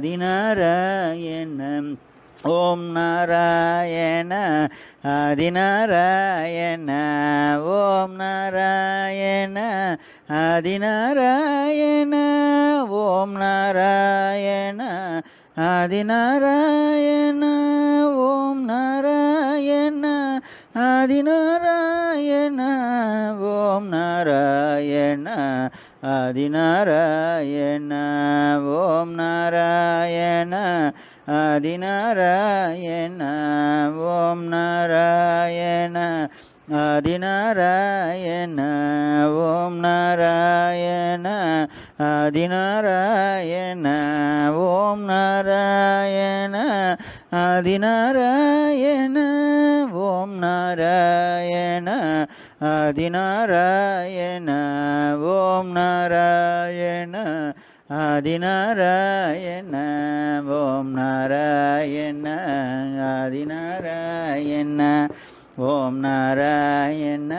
Adinarayana Om Narayana Adinarayana Om Narayana Adinarayana Om Narayana Adinarayana Om Narayana Adinarayana Om Narayana Adinarayana Om Narayana Adinarayana Om Narayana Adinarayana Om Narayana Adinarayana Om Narayana Adinarayana Om Narayana Adinarayana Om Narayana Adinarayana Om Narayana Adinarayana Om Narayana